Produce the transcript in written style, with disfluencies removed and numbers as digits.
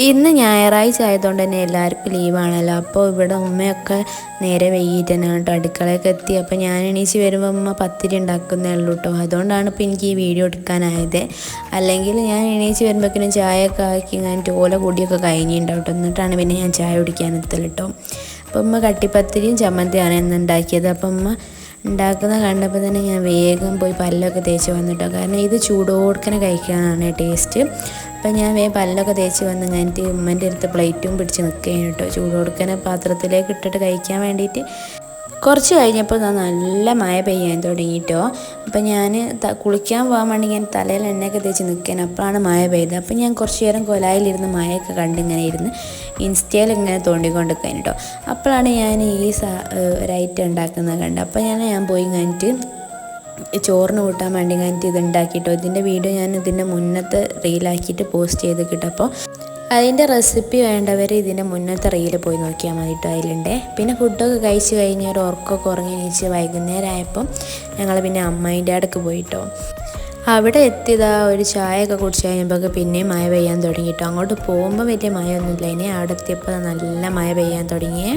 ഇന്ന് ഞായറാഴ്ച ആയതുകൊണ്ട് തന്നെ എല്ലാവർക്കും ലീവാണല്ലോ. അപ്പോൾ ഇവിടെ ഉമ്മയൊക്കെ നേരെ വൈകിട്ട് തന്നെ കേട്ടോ അടുക്കളയൊക്കെ എത്തി. അപ്പോൾ ഞാൻ എണീച്ച് വരുമ്പോൾ ഉമ്മ പത്തിരി ഉണ്ടാക്കുന്നേ ഉള്ളൂ കേട്ടോ. അതുകൊണ്ടാണ് ഇപ്പോൾ എനിക്ക് ഈ വീഡിയോ എടുക്കാനായത്. അല്ലെങ്കിൽ ഞാൻ എണീച്ച് വരുമ്പോഴേക്കും ചായയൊക്കെ ആക്കി ഞാൻ ഓല കൂടിയൊക്കെ കഴിഞ്ഞിട്ടുണ്ടാവും കേട്ടോ. എന്നിട്ടാണ് പിന്നെ ഞാൻ ചായ കുടിക്കാൻ എത്തല് കേട്ടോ. അപ്പോൾ ഉമ്മ കട്ടിപ്പത്തിരിയും ചമ്മന്തിയാണ് ഇന്ന് ഉണ്ടാക്കിയത്. അപ്പോൾ ഉമ്മ ഉണ്ടാക്കുന്ന കണ്ടപ്പോൾ തന്നെ ഞാൻ വേഗം പോയി പല്ലൊക്കെ തേച്ച് വന്നിട്ടോ. കാരണം ഇത് ചൂടോടുക്കനെ കഴിക്കാനാണ് ടേസ്റ്റ്. അപ്പം ഞാൻ വേഗം പല്ലൊക്കെ തേച്ച് വന്ന് കഴിഞ്ഞിട്ട് ഉമ്മൻ്റെ അടുത്ത് പ്ലേറ്റും പിടിച്ച് നിൽക്കുകയാണ് കേട്ടോ. ചൂടോടുക്കനെ പാത്രത്തിലേക്ക് ഇട്ടിട്ട് കഴിക്കാൻ വേണ്ടിയിട്ട്. കുറച്ച് കഴിഞ്ഞപ്പോൾ നല്ല മഴ പെയ്യാൻ തുടങ്ങിയിട്ടോ. അപ്പം ഞാൻ കുളിക്കാൻ പോകാൻ വേണ്ടി ഞാൻ തലയിൽ എണ്ണയൊക്കെ തേച്ച് നിൽക്കാൻ അപ്പോഴാണ് മഴ പെയ്തത്. അപ്പം ഞാൻ കുറച്ച് നേരം കൊലായിലിരുന്ന് മഴയൊക്കെ കണ്ട് ഇങ്ങനെ ഇരുന്ന് ഇൻസ്റ്റയിൽ ഇങ്ങനെ തോണ്ടിക്കൊണ്ടിരിക്കാൻ കേട്ടോ. അപ്പോഴാണ് ഞാൻ ഈ ഒരു ഐറ്റം ഉണ്ടാക്കുന്നത് കണ്ടത്. അപ്പം ഞാൻ പോയി കഴിഞ്ഞിട്ട് ചോറിന് കൂട്ടാൻ വേണ്ടി കഴിഞ്ഞിട്ട് ഇത് ഉണ്ടാക്കിയിട്ടോ. ഇതിൻ്റെ വീഡിയോ ഞാൻ ഇതിൻ്റെ മുന്നത്തെ റീലാക്കിയിട്ട് പോസ്റ്റ് ചെയ്ത് കിട്ടും. അപ്പോൾ അതിൻ്റെ റെസിപ്പി വേണ്ടവർ ഇതിൻ്റെ മുന്നത്തെ റീൽ പോയി നോക്കിയാൽ മതി കേട്ടോ. അതിലുണ്ട്. പിന്നെ ഫുഡൊക്കെ കഴിച്ച് കഴിഞ്ഞ് ഒരു ഉറക്കമൊക്കെ ഉറങ്ങി എണീച്ച് വൈകുന്നേരം ആയപ്പം ഞങ്ങൾ പിന്നെ അമ്മേൻ്റെ അടുക്ക് പോയിട്ടോ. അവിടെ എത്തിയതാ ഒരു ചായയൊക്കെ കുടിച്ച് കഴിഞ്ഞപ്പോൾ പിന്നെയും മഴ പെയ്യാൻ തുടങ്ങിയിട്ടോ. അങ്ങോട്ട് പോകുമ്പോൾ വലിയ മഴയൊന്നുമില്ല. ഇനി അവിടെ എത്തിയപ്പോൾ നല്ല മഴ പെയ്യാൻ തുടങ്ങിയേ.